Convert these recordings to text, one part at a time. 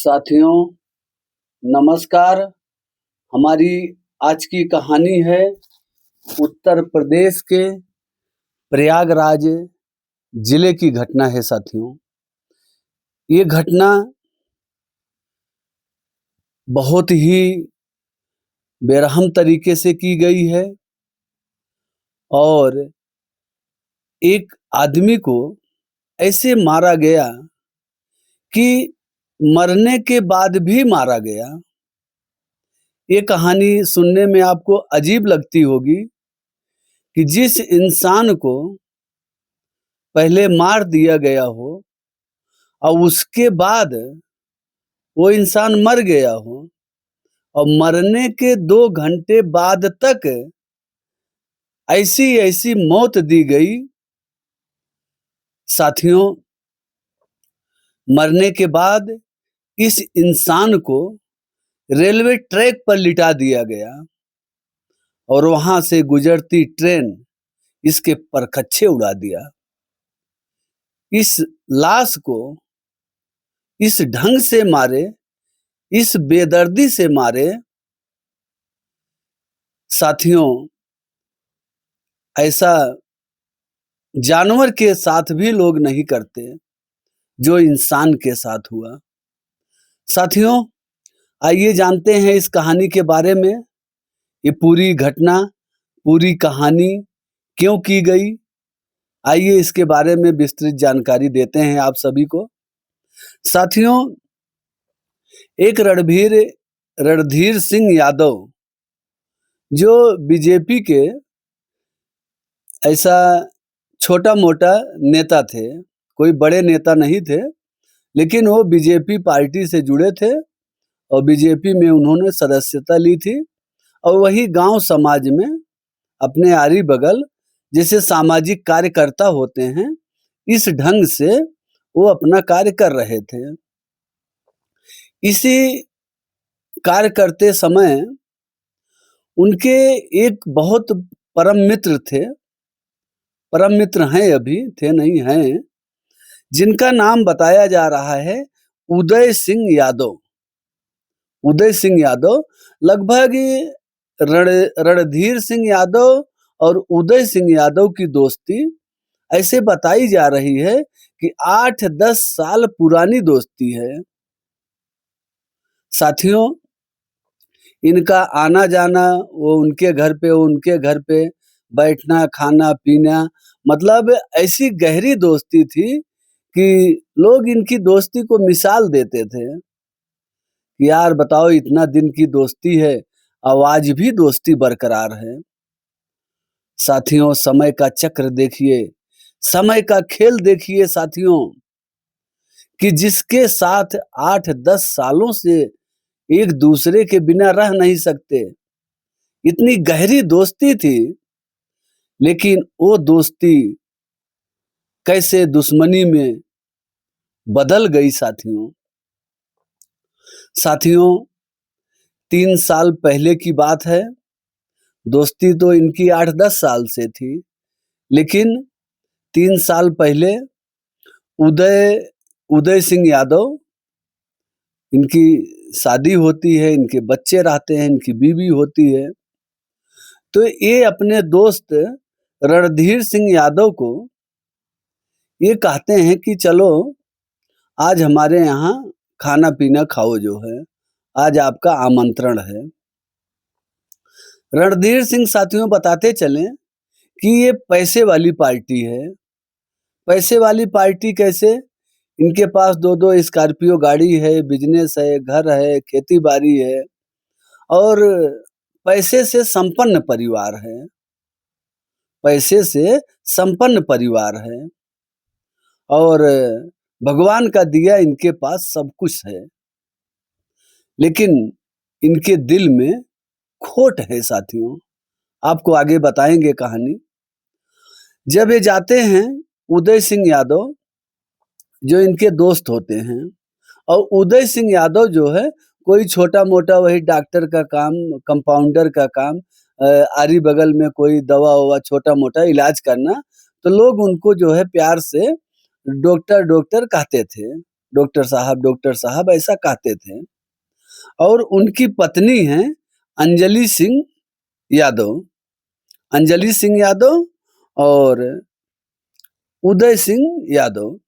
साथियों नमस्कार। हमारी आज की कहानी है उत्तर प्रदेश के प्रयागराज जिले की घटना है। साथियों, ये घटना बहुत ही बेरहम तरीके से की गई है और एक आदमी को ऐसे मारा गया कि मरने के बाद भी मारा गया। ये कहानी सुनने में आपको अजीब लगती होगी कि जिस इंसान को पहले मार दिया गया हो और उसके बाद वो इंसान मर गया हो और मरने के 2 घंटे बाद तक ऐसी ऐसी मौत दी गई। साथियों, मरने के बाद इस इंसान को रेलवे ट्रैक पर लिटा दिया गया और वहां से गुजरती ट्रेन इसके परखच्चे उड़ा दिया। इस लाश को इस ढंग से मारे, इस बेदर्दी से मारे। साथियों, ऐसा जानवर के साथ भी लोग नहीं करते जो इंसान के साथ हुआ। साथियों, आइए जानते हैं इस कहानी के बारे में। ये पूरी घटना, पूरी कहानी क्यों की गई, आइए इसके बारे में विस्तृत जानकारी देते हैं आप सभी को। साथियों, एक रणधीर सिंह यादव जो बीजेपी के ऐसा छोटा मोटा नेता थे, कोई बड़े नेता नहीं थे, लेकिन वो बीजेपी पार्टी से जुड़े थे और बीजेपी में उन्होंने सदस्यता ली थी और वही गांव समाज में अपने आरी बगल जैसे सामाजिक कार्यकर्ता होते हैं, इस ढंग से वो अपना कार्य कर रहे थे। इसी कार्य करते समय उनके एक बहुत परम मित्र थे, परम मित्र हैं, अभी थे नहीं हैं, जिनका नाम बताया जा रहा है उदय सिंह यादव। उदय सिंह यादव लगभग रणधीर सिंह यादव और उदय सिंह यादव की दोस्ती ऐसे बताई जा रही है कि 8-10 साल पुरानी दोस्ती है। साथियों, इनका आना जाना, वो उनके घर पे बैठना, खाना पीना, मतलब ऐसी गहरी दोस्ती थी कि लोग इनकी दोस्ती को मिसाल देते थे कि यार बताओ, इतना दिन की दोस्ती है, आज भी दोस्ती बरकरार है। साथियों, समय का चक्र देखिए, समय का खेल देखिए साथियों, कि जिसके साथ 8-10 सालों से एक दूसरे के बिना रह नहीं सकते, इतनी गहरी दोस्ती थी, लेकिन वो दोस्ती कैसे दुश्मनी में बदल गई। साथियों, 3 साल पहले की बात है। दोस्ती तो इनकी 8-10 साल से थी, लेकिन 3 साल पहले उदय सिंह यादव, इनकी शादी होती है, इनके बच्चे रहते हैं, इनकी बीवी होती है। तो ये अपने दोस्त रणधीर सिंह यादव को ये कहते हैं कि चलो आज हमारे यहाँ खाना पीना खाओ, जो है आज आपका आमंत्रण है। रणधीर सिंह साथियों बताते चले कि ये पैसे वाली पार्टी है। पैसे वाली पार्टी कैसे? इनके पास 2-2 स्कॉर्पियो गाड़ी है, बिजनेस है, घर है, खेती बाड़ी है और पैसे से संपन्न परिवार है। पैसे से संपन्न परिवार है और भगवान का दिया इनके पास सब कुछ है, लेकिन इनके दिल में खोट है। साथियों, आपको आगे बताएंगे कहानी। जब ये जाते हैं, उदय सिंह यादव जो इनके दोस्त होते हैं, और उदय सिंह यादव जो है कोई छोटा मोटा वही डॉक्टर का काम, कंपाउंडर का काम, आरी बगल में कोई दवा ववा छोटा मोटा इलाज करना, तो लोग उनको जो है प्यार से डॉक्टर डॉक्टर कहते थे। डॉक्टर साहब ऐसा कहते थे। और उनकी पत्नी हैं अंजलि सिंह यादव, अंजलि सिंह यादव और उदय सिंह यादव,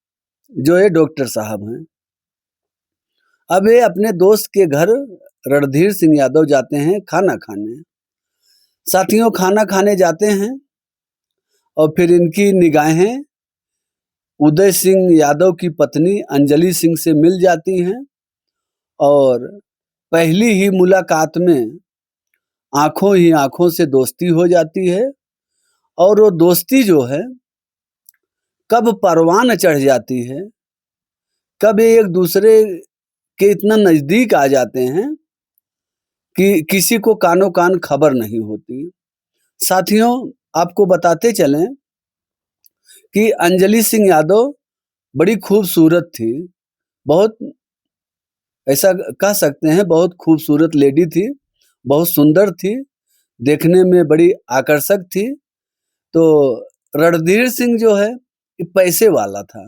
जो ये डॉक्टर साहब हैं। अब ये अपने दोस्त के घर रणधीर सिंह यादव जाते हैं खाना खाने। साथियों, खाना खाने जाते हैं और फिर इनकी निगाहें उदय सिंह यादव की पत्नी अंजलि सिंह से मिल जाती हैं और पहली ही मुलाकात में आंखों ही आंखों से दोस्ती हो जाती है। और वो दोस्ती जो है कब परवान चढ़ जाती है, कब ये एक दूसरे के इतना नजदीक आ जाते हैं कि किसी को कानो कान खबर नहीं होती। साथियों, आपको बताते चलें कि अंजलि सिंह यादव बड़ी खूबसूरत थी, बहुत, ऐसा कह सकते हैं बहुत खूबसूरत लेडी थी, बहुत सुंदर थी, देखने में बड़ी आकर्षक थी। तो रणधीर सिंह जो है ये पैसे वाला था।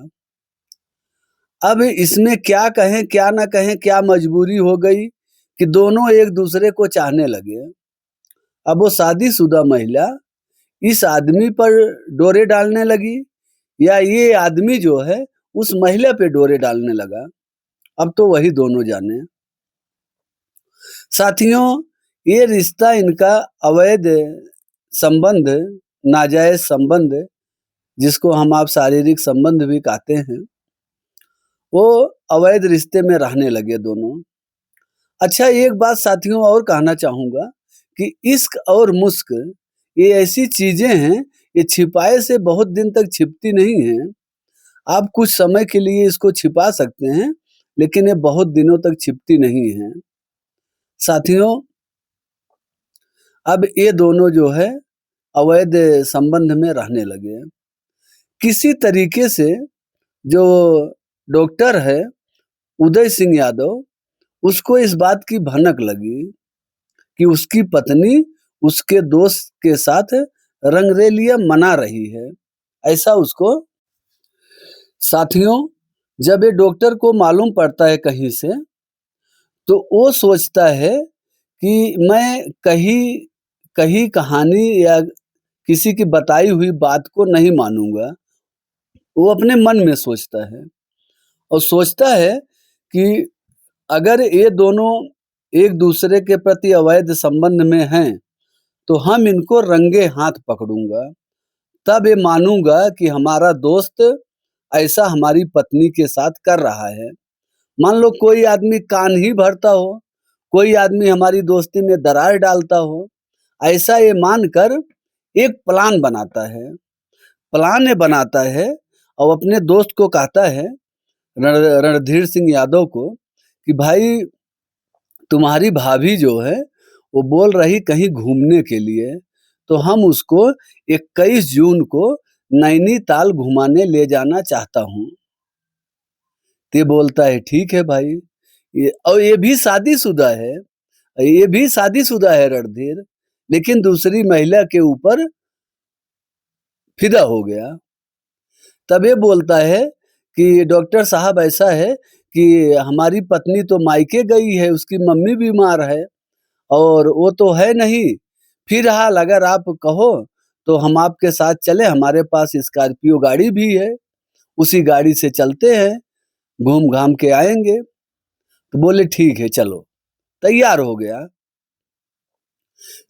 अब इसमें क्या कहें क्या ना कहें, क्या मजबूरी हो गई कि दोनों एक दूसरे को चाहने लगे। अब वो शादीशुदा महिला इस आदमी पर डोरे डालने लगी या ये आदमी जो है उस महिला पे डोरे डालने लगा, अब तो वही दोनों जाने। साथियों, ये रिश्ता इनका अवैध संबंध, नाजायज संबंध, जिसको हम आप शारीरिक संबंध भी कहते हैं, वो अवैध रिश्ते में रहने लगे दोनों। अच्छा, एक बात साथियों और कहना चाहूंगा कि इश्क और मुश्क ये ऐसी चीजें हैं, ये छिपाए से बहुत दिन तक छिपती नहीं हैं। आप कुछ समय के लिए इसको छिपा सकते हैं, लेकिन ये बहुत दिनों तक छिपती नहीं है। साथियों, अब ये दोनों जो है अवैध संबंध में रहने लगे। किसी तरीके से जो डॉक्टर है उदय सिंह यादव, उसको इस बात की भनक लगी कि उसकी पत्नी उसके दोस्त के साथ रंगरेलिया मना रही है, ऐसा उसको। साथियों, जब ये डॉक्टर को मालूम पड़ता है कहीं से, तो वो सोचता है कि मैं कहीं कहीं कहानी या किसी की बताई हुई बात को नहीं मानूंगा। वो अपने मन में सोचता है और सोचता है कि अगर ये दोनों एक दूसरे के प्रति अवैध संबंध में हैं, तो हम इनको रंगे हाथ पकड़ूंगा, तब ये मानूंगा कि हमारा दोस्त ऐसा हमारी पत्नी के साथ कर रहा है। मान लो कोई आदमी कान ही भरता हो, कोई आदमी हमारी दोस्ती में दरार डालता हो, ऐसा ये मानकर एक प्लान बनाता है। प्लान ये बनाता है और अपने दोस्त को कहता है, रणधीर सिंह यादव को, कि भाई तुम्हारी भाभी जो है वो बोल रही कहीं घूमने के लिए, तो हम उसको 21 जून को नैनीताल घुमाने ले जाना चाहता हूँ। ते बोलता है ठीक है भाई, और ये भी शादीशुदा है, ये भी शादीशुदा है रणधीर, लेकिन दूसरी महिला के ऊपर फिदा हो गया। तब ये बोलता है कि डॉक्टर साहब ऐसा है कि हमारी पत्नी तो मायके गई है, उसकी मम्मी बीमार है और वो तो है नहीं। फिलहाल अगर आप कहो तो हम आपके साथ चले, हमारे पास स्कॉर्पियो गाड़ी भी है, उसी गाड़ी से चलते हैं, घूम घाम के आएंगे। तो बोले ठीक है चलो, तैयार हो गया।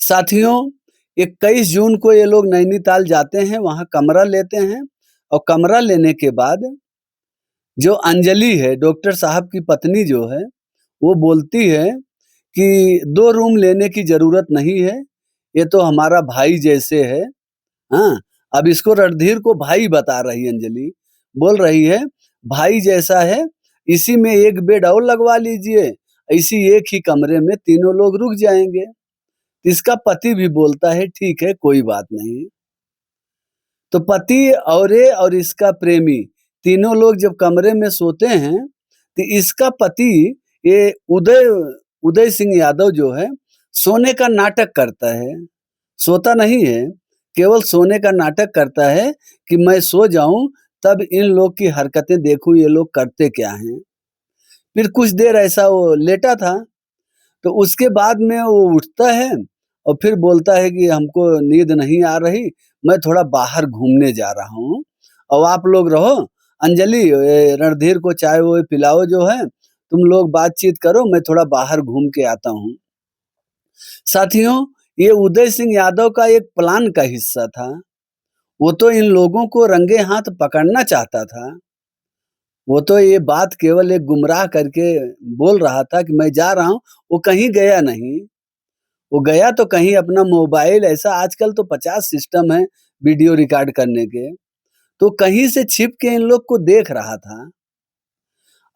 साथियों, 21 जून को ये लोग नैनीताल जाते हैं, वहां कमरा लेते हैं और कमरा लेने के बाद जो अंजलि है, डॉक्टर साहब की पत्नी जो है, वो बोलती है कि 2 रूम लेने की जरूरत नहीं है, ये तो हमारा भाई जैसे है। हाँ, अब इसको रणधीर को भाई बता रही है अंजलि, बोल रही है भाई जैसा है, इसी में एक बेड और लगवा लीजिए, इसी एक ही कमरे में तीनों लोग रुक जाएंगे। इसका पति भी बोलता है ठीक है कोई बात नहीं। तो पति और इसका प्रेमी तीनों लोग जब कमरे में सोते हैं, तो इसका पति ये उदय सिंह यादव जो है सोने का नाटक करता है, सोता नहीं है, केवल सोने का नाटक करता है कि मैं सो जाऊं, तब इन लोग की हरकतें देखूं ये लोग करते क्या हैं। फिर कुछ देर ऐसा वो लेटा था, तो उसके बाद में वो उठता है और फिर बोलता है कि हमको नींद नहीं आ रही, मैं थोड़ा बाहर घूमने जा रहा हूँ और आप लोग रहो। अंजलि, रणधीर को चाय वो पिलाओ जो है, तुम लोग बातचीत करो, मैं थोड़ा बाहर घूम के आता हूँ। साथियों, ये उदय सिंह यादव का एक प्लान का हिस्सा था। वो तो इन लोगों को रंगे हाथ पकड़ना चाहता था। वो तो ये बात केवल एक गुमराह करके बोल रहा था कि मैं जा रहा हूँ, वो कहीं गया नहीं। वो गया तो कहीं अपना मोबाइल, ऐसा आजकल तो 50 सिस्टम है वीडियो रिकॉर्ड करने के, तो कहीं से छिप के इन लोग को देख रहा था।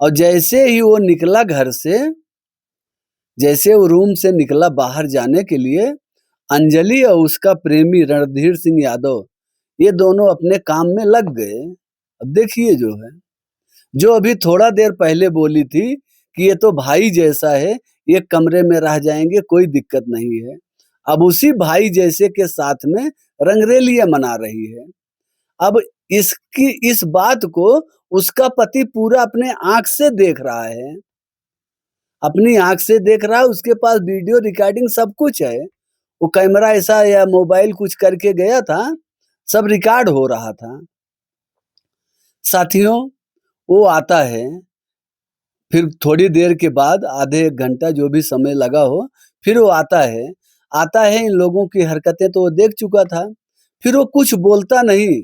और जैसे ही वो निकला घर से, जैसे वो रूम से निकला बाहर जाने के लिए, अंजलि और उसका प्रेमी रणधीर सिंह यादव, ये दोनों अपने काम में लग गए। अब देखिए जो है, जो अभी थोड़ा देर पहले बोली थी कि ये तो भाई जैसा है, एक कमरे में रह जाएंगे, कोई दिक्कत नहीं है, अब उसी भाई जैसे के साथ में रंगरेलियां मना रही है। अब इसकी इस बात को उसका पति पूरा अपने आंख से देख रहा है, अपनी आंख से देख रहा है, उसके पास वीडियो रिकॉर्डिंग सब कुछ है। वो कैमरा ऐसा या मोबाइल कुछ करके गया था, सब रिकॉर्ड हो रहा था। साथियों, वो आता है, फिर थोड़ी देर के बाद, आधे 1 घंटा जो भी समय लगा हो, फिर वो आता है। आता है, इन लोगों की हरकतें तो वो देख चुका था, फिर वो कुछ बोलता नहीं।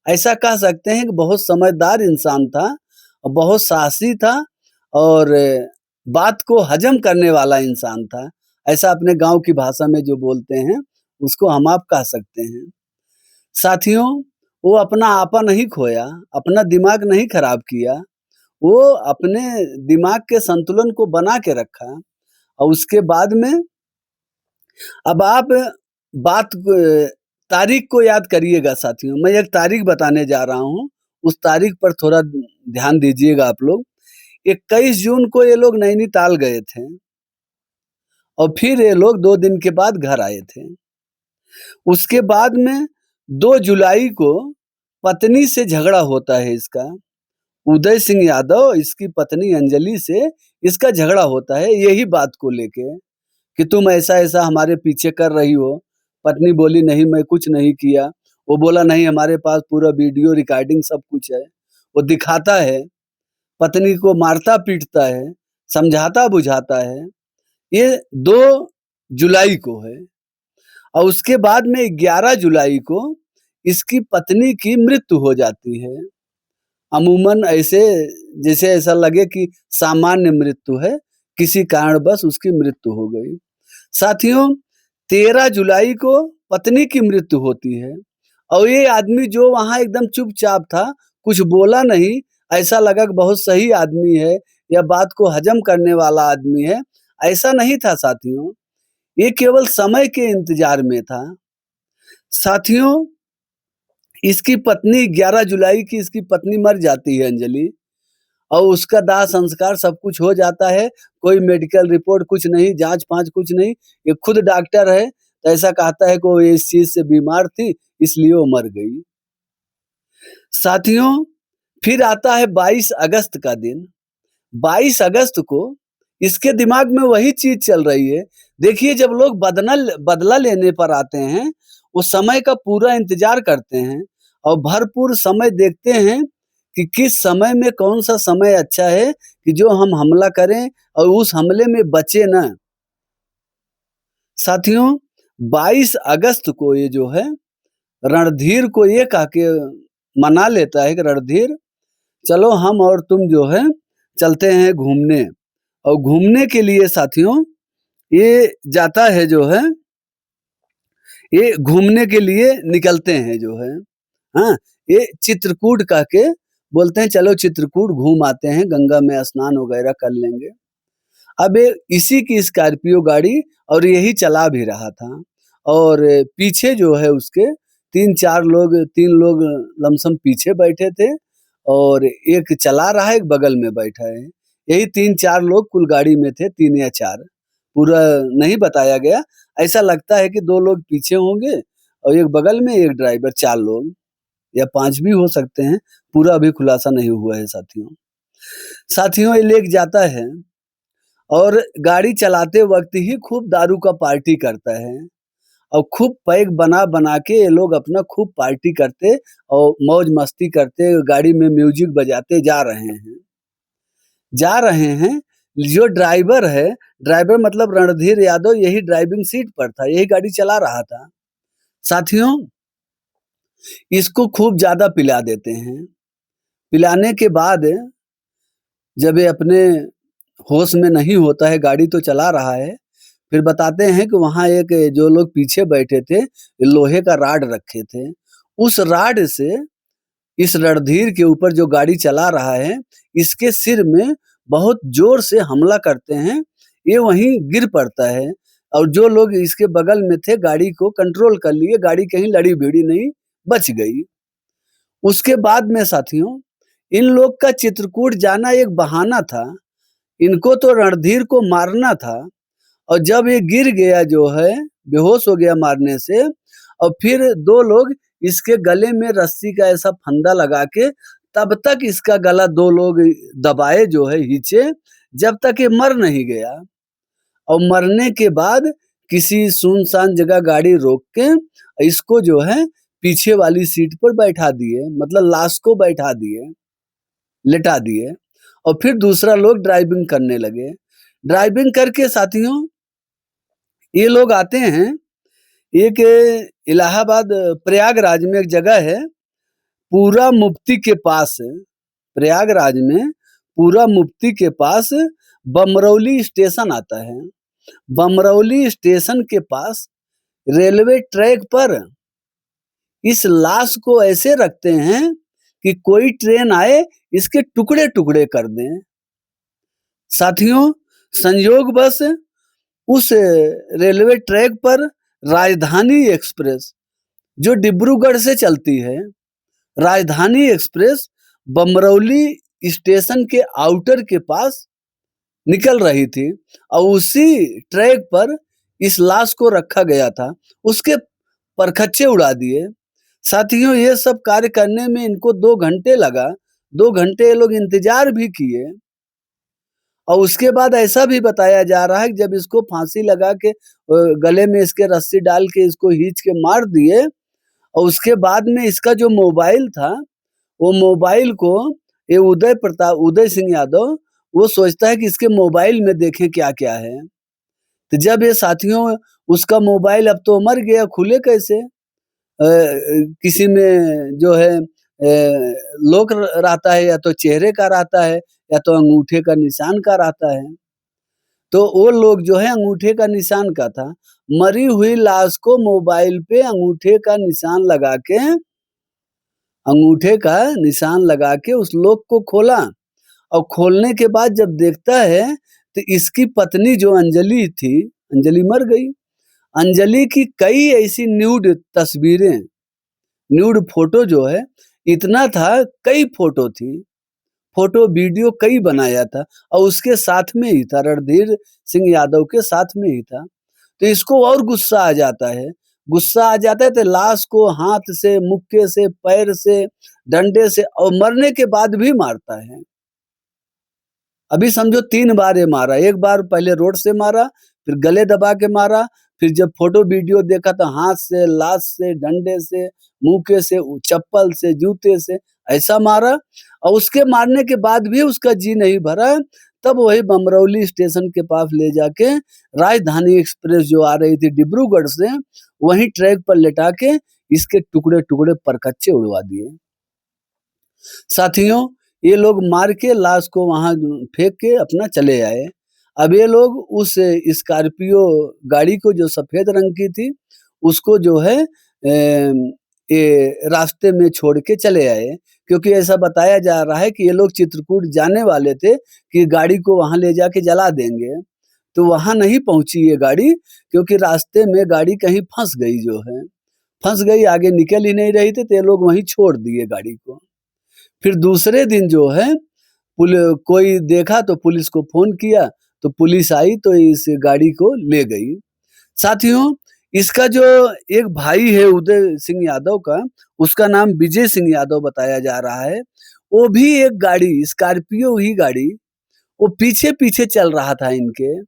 ऐसा कह सकते हैं कि बहुत समझदार इंसान था और बहुत साहसी था और बात को हजम करने वाला इंसान था। ऐसा अपने गाँव की भाषा में जो बोलते हैं, उसको हम आप कह सकते हैं। साथियों, वो अपना आपा नहीं खोया, अपना दिमाग नहीं खराब किया। वो अपने दिमाग के संतुलन को बना के रखा और उसके बाद में, अब आप बात तारीख को याद करिएगा साथियों। मैं एक तारीख बताने जा रहा हूँ, उस तारीख पर थोड़ा ध्यान दीजिएगा आप लोग। 21 जून को ये लोग नैनीताल गए थे और फिर ये लोग 2 दिन के बाद घर आए थे। उसके बाद में 2 जुलाई को पत्नी से झगड़ा होता है इसका। उदय सिंह यादव, इसकी पत्नी अंजलि से इसका झगड़ा होता है यही बात को लेके कि तुम ऐसा-ऐसा हमारे पीछे कर रही हो। पत्नी बोली नहीं, मैं कुछ नहीं किया। वो बोला नहीं, हमारे पास पूरा वीडियो रिकॉर्डिंग सब कुछ है। वो दिखाता है, पत्नी को मारता-पीटता है, समझाता-बुझाता है। ये 2 जुलाई को है और उसके बाद में 11 जुलाई को इसकी पत्नी की मृत्यु हो जाती है। अमूमन ऐसे, जैसे ऐसा लगे कि सामान्य मृत्यु है, किसी कारणवश उसकी मृत्यु हो गई। साथियों, 13 जुलाई को पत्नी की मृत्यु होती है और ये आदमी जो वहाँ एकदम चुपचाप था, कुछ बोला नहीं, ऐसा लगा कि बहुत सही आदमी है या बात को हजम करने वाला आदमी है, ऐसा नहीं था साथियों। ये केवल समय के इंतजार में था। साथियों, इसकी पत्नी 11 जुलाई की इसकी पत्नी मर जाती है अंजलि, और उसका दाह संस्कार सब कुछ हो जाता है। कोई मेडिकल रिपोर्ट कुछ नहीं, जाँच-फाँच कुछ नहीं। ये खुद डॉक्टर है, तो ऐसा कहता है कि वो इस चीज़ से बीमार थी, इसलिए वो मर गई। साथियों, फिर आता है 22 अगस्त का दिन। 22 अगस्त को इसके दिमाग में वही चीज़ चल रही है। देखिए, जब लोग बदला लेने पर आते हैं, वो समय का पूरा इंतज़ार करते हैं और भरपूर समय देखते हैं कि किस समय में कौन-सा समय अच्छा है कि जो हम हमला करें और उस हमले में बचे ना। साथियों, 22 अगस्त को ये जो है, रणधीर को ये कह के मना लेता है कि रणधीर, चलो हम और तुम जो है चलते हैं घूमने। और घूमने के लिए साथियों, ये जाता है जो है, ये घूमने के लिए निकलते हैं जो है। हाँ, ये चित्रकूट कह के बोलते हैं, चलो चित्रकूट घूम आते हैं, गंगा में स्नान वगैरह कर लेंगे। अब ये इसी की स्कॉर्पियो गाड़ी और यही चला भी रहा था और पीछे जो है उसके 3 लोग लमसम पीछे बैठे थे और एक चला रहा है, एक बगल में बैठा है। यही 3-4 लोग कुल गाड़ी में थे, 3 या 4, पूरा नहीं बताया गया। ऐसा लगता है कि 2 लोग पीछे होंगे और एक बगल में, एक ड्राइवर, 4 लोग या 5 भी हो सकते हैं, पूरा अभी खुलासा नहीं हुआ है साथियों। साथियों ये लेके जाता है और गाड़ी चलाते वक्त ही खूब दारू का पार्टी करता है और खूब पैक बना बना के ये लोग अपना खूब पार्टी करते और मौज मस्ती करते गाड़ी में म्यूजिक बजाते जा रहे हैं। जो ड्राइवर है, ड्राइवर मतलब रणधीर यादव यही ड्राइविंग सीट पर था, यही गाड़ी चला रहा था। साथियों इसको खूब ज्यादा पिला देते हैं। पिलाने के बाद जब ये अपने होश में नहीं होता है, गाड़ी तो चला रहा है, फिर बताते हैं कि वहाँ एक जो लोग पीछे बैठे थे, लोहे का राड रखे थे। उस राड से इस रणधीर के ऊपर जो गाड़ी चला रहा है, इसके सिर में बहुत जोर से हमला करते हैं। ये वहीं गिर पड़ता है और जो लोग इसके बगल में थे गाड़ी को कंट्रोल कर लिए, गाड़ी कहीं लड़ी भिड़ी नहीं, बच गई। उसके बाद में साथियों इन लोग का चित्रकूट जाना एक बहाना था। इनको तो रणधीर को मारना था और जब ये गिर गया जो है, बेहोश हो गया मारने से, और फिर दो लोग इसके गले में रस्सी का ऐसा फंदा लगा के तब तक इसका गला दो लोग दबाए जो है खींचे, जब तक ये मर नहीं गया। और मरने के बाद किसी सुनसान जगह गाड़ी रोक के इसको जो है पीछे वाली सीट पर बैठा दिए, मतलब लाश को बैठा दिए, लेटा दिए और फिर दूसरा लोग ड्राइविंग करने लगे। ड्राइविंग करके साथियों ये लोग आते हैं एक इलाहाबाद प्रयागराज में एक जगह है पूरा मुफ्ती के पास, प्रयागराज में पूरा मुफ्ती के पास बमरौली स्टेशन आता है। बमरौली स्टेशन के पास रेलवे ट्रैक पर इस लाश को ऐसे रखते हैं कि कोई ट्रेन आए इसके टुकड़े टुकड़े कर दें। साथियों संयोगवश उस रेलवे ट्रैक पर राजधानी एक्सप्रेस जो डिब्रूगढ़ से चलती है, राजधानी एक्सप्रेस बमरौली स्टेशन के आउटर के पास निकल रही थी और उसी ट्रैक पर इस लाश को रखा गया था। उसके परखच्चे उड़ा दिए। साथियों ये सब कार्य करने में इनको 2 घंटे लगा। 2 घंटे ये लोग इंतजार भी किए और उसके बाद ऐसा भी बताया जा रहा है कि जब इसको फांसी लगा के गले में इसके रस्सी डाल के इसको खींच के मार दिए और उसके बाद में इसका जो मोबाइल था, वो मोबाइल को ये उदय सिंह यादव वो सोचता है कि इसके मोबाइल में देखें क्या-क्या है। तो जब ये साथियों उसका मोबाइल अब तो मर गया, खुले कैसे? किसी में जो है लॉक रहता है या तो चेहरे का रहता है या तो अंगूठे का निशान का रहता है। तो वो लोग जो है अंगूठे का निशान का था। मरी हुई लाश को मोबाइल पे अंगूठे का निशान लगा के उस लोग को खोला और खोलने के बाद जब देखता है तो इसकी पत्नी जो अंजलि थी, अंजलि मर गई। अंजलि की कई ऐसी न्यूड तस्वीरें, न्यूड फोटो जो है इतना था, कई फोटो थी, फोटो वीडियो कई बनाया था और उसके साथ में ही था, रणधीर सिंह यादव के साथ में ही था। तो इसको और गुस्सा आ जाता है। गुस्सा आ जाता है तो लाश को हाथ से, मुक्के से, पैर से, डंडे से और मरने के बाद भी मारता है। अभी समझो 3 बार ये मारा। एक बार पहले रोड से मारा, फिर गले दबा के मारा, फिर जब फोटो वीडियो देखा तो हाथ से, लाश से, डंडे से, मुक्के से, चप्पल से, जूते से ऐसा मारा और उसके मारने के बाद भी उसका जी नहीं भरा। तब वही बमरौली स्टेशन के पास ले जाके राजधानी एक्सप्रेस जो आ रही थी डिब्रूगढ़ से, वहीं ट्रैक पर लेटा के इसके टुकड़े-टुकड़े परकच्चे उड़वा दिए। साथियों ये लोग मार के लाश को वहां फेंक के अपना चले आए। अब ये लोग उस स्कॉर्पियो गाड़ी को जो सफेद रंग की थी उसको जो है ये रास्ते में छोड़ के चले आए, क्योंकि ऐसा बताया जा रहा है कि ये लोग चित्रकूट जाने वाले थे कि गाड़ी को वहां ले जाके जला देंगे। तो वहां नहीं पहुंची ये गाड़ी, क्योंकि रास्ते में गाड़ी कहीं फंस गई, जो है फंस गई, आगे निकल ही नहीं रही थी, तो ये लोग वहीं छोड़ दिए गाड़ी को। फिर दूसरे दिन जो है कोई देखा तो पुलिस को फोन किया, तो पुलिस आई तो इस गाड़ी को ले गई। साथियों इसका जो एक भाई है उदय सिंह यादव का, उसका नाम विजय सिंह यादव बताया जा रहा है। वो भी एक गाड़ी स्कॉर्पियो ही गाड़ी वो पीछे-पीछे चल रहा था इनके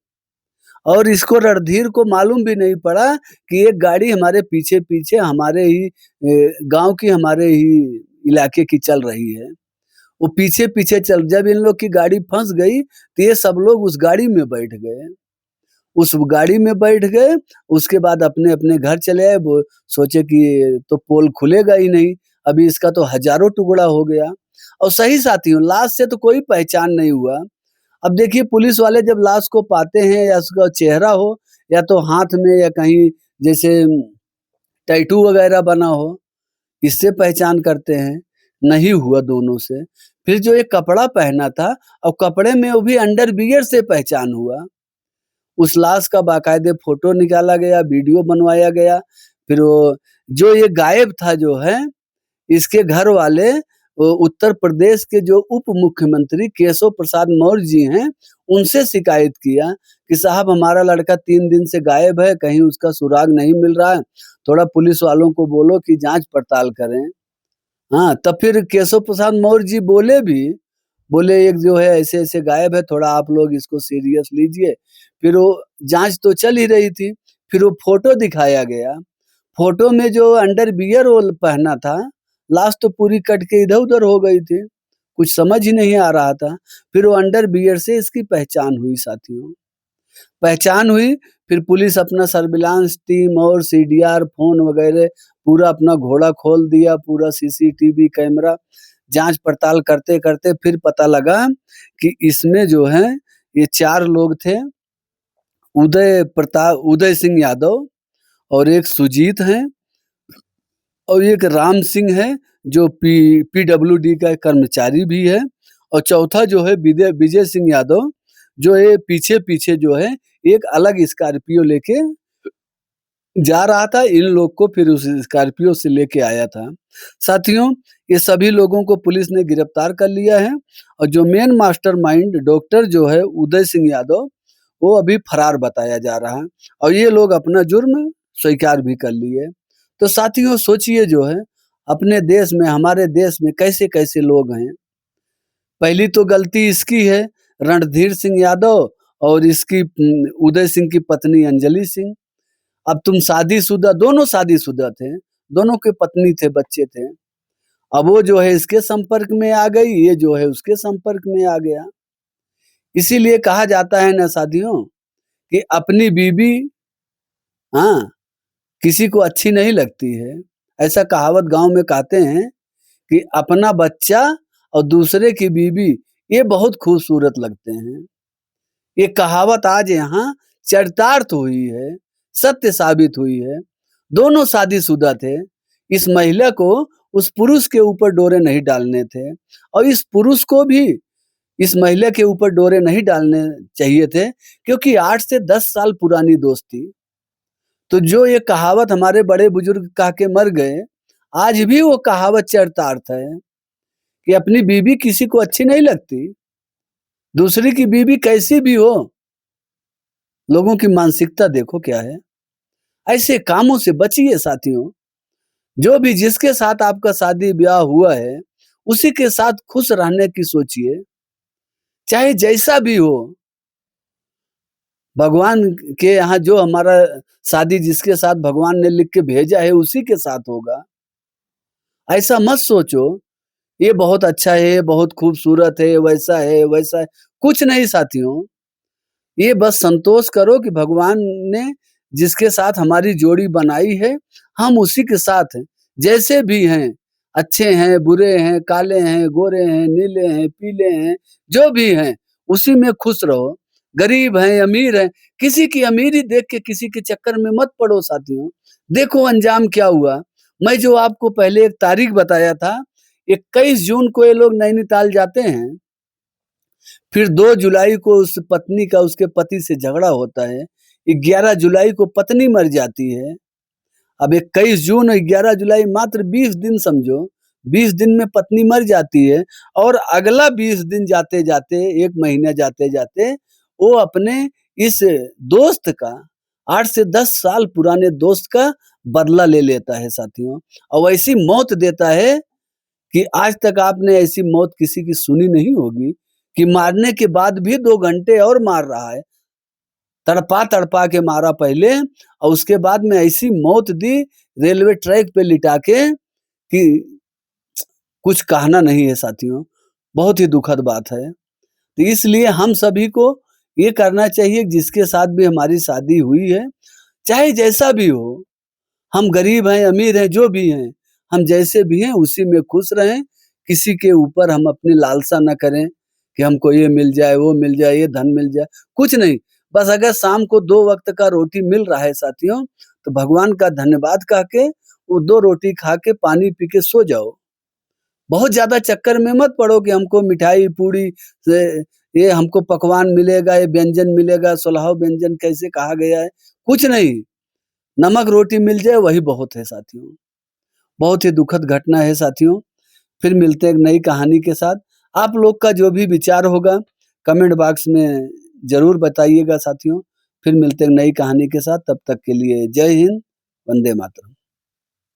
और इसको रणधीर को मालूम भी नहीं पड़ा कि एक गाड़ी हमारे पीछे-पीछे हमारे ही गाँव की हमारे ही इलाके की चल रही है। वो पीछे-पीछे चल जब इन लोग की गाड़ी फँस गई, तो ये सब लोग उस गाड़ी में बैठ गए। उस गाड़ी में बैठ गए, उसके बाद अपने-अपने घर चले आए, वो सोचे कि ये तो पोल खुलेगा ही नहीं, अभी इसका तो हज़ारों टुकड़ा हो गया। और सही साथियों, लाश से तो कोई पहचान नहीं हुआ। अब देखिए पुलिस वाले जब लाश को पाते हैं या उसका चेहरा हो या तो हाथ में या कहीं जैसे टैटू वगैरह बना हो, इससे पहचान करते हैं, नहीं हुआ दोनों से। फिर जो एक कपड़ा पहना था और कपड़े में वो भी अंडरवियर से पहचान हुआ। उस लाश का बाकायदे फ़ोटो निकाला गया, वीडियो बनवाया गया। फिर वो जो ये गायब था जो है, इसके घर वाले उत्तर प्रदेश के जो उप मुख्यमंत्री केशव प्रसाद मौर्य जी हैं, उनसे शिकायत किया कि साहब हमारा लड़का 3 दिन से गायब है, कहीं उसका सुराग नहीं मिल रहा है, थोड़ा पुलिस वालों को बोलो कि जाँच-पड़ताल करें। हाँ, तब फिर केशव प्रसाद मौर्य जी बोले भी, बोले एक जो है ऐसे-ऐसे गायब है, थोड़ा आप लोग इसको सीरियस लीजिए। फिर वो जाँच तो चल ही रही थी, फिर वो फ़ोटो दिखाया गया। फ़ोटो में जो अंडरवियर वो पहना था, लाश तो पूरी कट के इधर-उधर हो गई थी, कुछ समझ ही नहीं आ रहा था। फिर वो अंडरवियर से इसकी पहचान हुई साथियों। पहचान हुई, फिर पुलिस अपना सर्विलांस टीम और सीडीआर, फ़ोन वगैरह पूरा अपना घोड़ा खोल दिया, पूरा सीसीटीवी कैमरा, जाँच-पड़ताल करते-करते फिर पता लगा कि इसमें जो है, ये 4 लोग थे, उदय सिंह यादव और एक सुजीत हैं और एक राम सिंह है, जो पीडब्ल्यूडी का कर्मचारी भी है और चौथा जो है विजय सिंह यादव, जो ये पीछे-पीछे जो है, एक अलग स्कॉर्पियो लेके जा रहा था, इन लोग को फिर उस स्कॉर्पियो से लेके आया था। साथियों, ये सभी लोगों को पुलिस ने गिरफ्तार कर लिया है और जो मेन मास्टरमाइंड डॉक्टर जो है उदय सिंह यादव, वो अभी फरार बताया जा रहा है और ये लोग अपना जुर्म स्वीकार भी कर लिए। तो साथियों सोचिए जो है, अपने देश में, हमारे देश में कैसे-कैसे लोग हैं। पहली तो गलती इसकी है, रणधीर सिंह यादव और इसकी उदय सिंह की पत्नी अंजलि सिंह। अब तुम शादीशुदा दोनों शादीशुदा थे, दोनों के पत्नी थे, बच्चे थे। अब वो जो है इसके संपर्क में आ गई, ये जो है उसके संपर्क में आ गया। इसीलिए कहा जाता है ना साथियों कि अपनी बीवी हाँ, किसी को अच्छी नहीं लगती है। ऐसा कहावत गाँव में कहते हैं कि अपना बच्चा और दूसरे की बीवी ये बहुत खूबसूरत लगते हैं। ये कहावत आज यहाँ चरितार्थ हुई है, सत्य साबित हुई है। दोनों शादीशुदा थे। इस महिला को उस पुरुष के ऊपर डोरे नहीं डालने थे और इस पुरुष को भी इस महिला के ऊपर डोरे नहीं डालने चाहिए थे क्योंकि 8 से 10 साल पुरानी दोस्ती। तो जो ये कहावत हमारे बड़े बुजुर्ग कह के मर गए, आज भी वो कहावत चरितार्थ है कि अपनी बीवी किसी को अच्छी नहीं लगती। दूसरे की बीवी कैसी भी हो, लोगों की मानसिकता देखो क्या है। ऐसे कामों से बचिए साथियों। जो भी जिसके साथ आपका शादी-ब्याह हुआ है, उसी के साथ खुश रहने की सोचिए। चाहे जैसा भी हो, भगवान के यहाँ जो हमारा शादी जिसके साथ भगवान ने लिख के भेजा है, उसी के साथ होगा। ऐसा मत सोचो, ये बहुत अच्छा है, ये बहुत खूबसूरत है, वैसा है। कुछ नहीं साथियों, ये बस संतोष करो कि भगवान ने जिसके साथ हमारी जोड़ी बनाई है, हम उसी के साथ हैं। जैसे भी हैं, अच्छे हैं, बुरे हैं, काले हैं, गोरे हैं, नीले हैं, पीले हैं, जो भी हैं, उसी में खुश रहो। गरीब हैं, अमीर हैं, किसी की अमीरी देख के किसी के चक्कर में मत पड़ो साथियों। देखो अंजाम क्या हुआ। मैं जो आपको पहले एक तारीख बताया था, 21 जून को ये लोग नैनीताल जाते हैं। फिर 2 जुलाई को उस पत्नी का उसके पति से झगड़ा होता है। 11 जुलाई को पत्नी मर जाती है। अब 21 जून और 11 जुलाई मात्र 20 दिन समझो, 20 दिन में पत्नी मर जाती है और अगला 20 दिन जाते-जाते, 1 महीना जाते-जाते वो अपने इस दोस्त का 8 से 10 साल पुराने दोस्त का बदला ले लेता है साथियों और ऐसी मौत देता है कि आज तक आपने ऐसी मौत किसी की सुनी नहीं होगी कि मारने के बाद भी 2 घंटे और मार रहा है। तड़पा-तड़पा के मारा पहले और उसके बाद में ऐसी मौत दी रेलवे ट्रैक पे लिटा के कि कुछ कहना नहीं है साथियों। बहुत ही दुखद बात है। तो इसलिए हम सभी को ये करना चाहिए जिसके साथ भी हमारी शादी हुई है, चाहे जैसा भी हो, हम गरीब हैं, अमीर हैं, जो भी हैं, हम जैसे भी हैं उसी में खुश रहें। किसी के ऊपर हम अपनी लालसा ना करें कि हमको ये मिल जाए, वो मिल जाए, ये धन मिल जाए, कुछ नहीं। बस अगर शाम को 2 वक़्त का रोटी मिल रहा है साथियों, तो भगवान का धन्यवाद कह के वो 2 रोटी खा के पानी पी के सो जाओ। बहुत ज़्यादा चक्कर में मत पड़ो कि हमको मिठाई, पूड़ी से ये हमको पकवान मिलेगा, ये व्यंजन मिलेगा, 16 व्यंजन कैसे कहा गया है, कुछ नहीं। नमक रोटी मिल जाए वही बहुत है साथियों। बहुत ही दुखद घटना है साथियों। फिर मिलते हैं एक नई कहानी के साथ। आप लोग का जो भी विचार होगा कमेंट बॉक्स में ज़रूर बताइएगा साथियों। फिर मिलते हैं नई कहानी के साथ, तब तक के लिए जय हिंद, वंदे मातरम।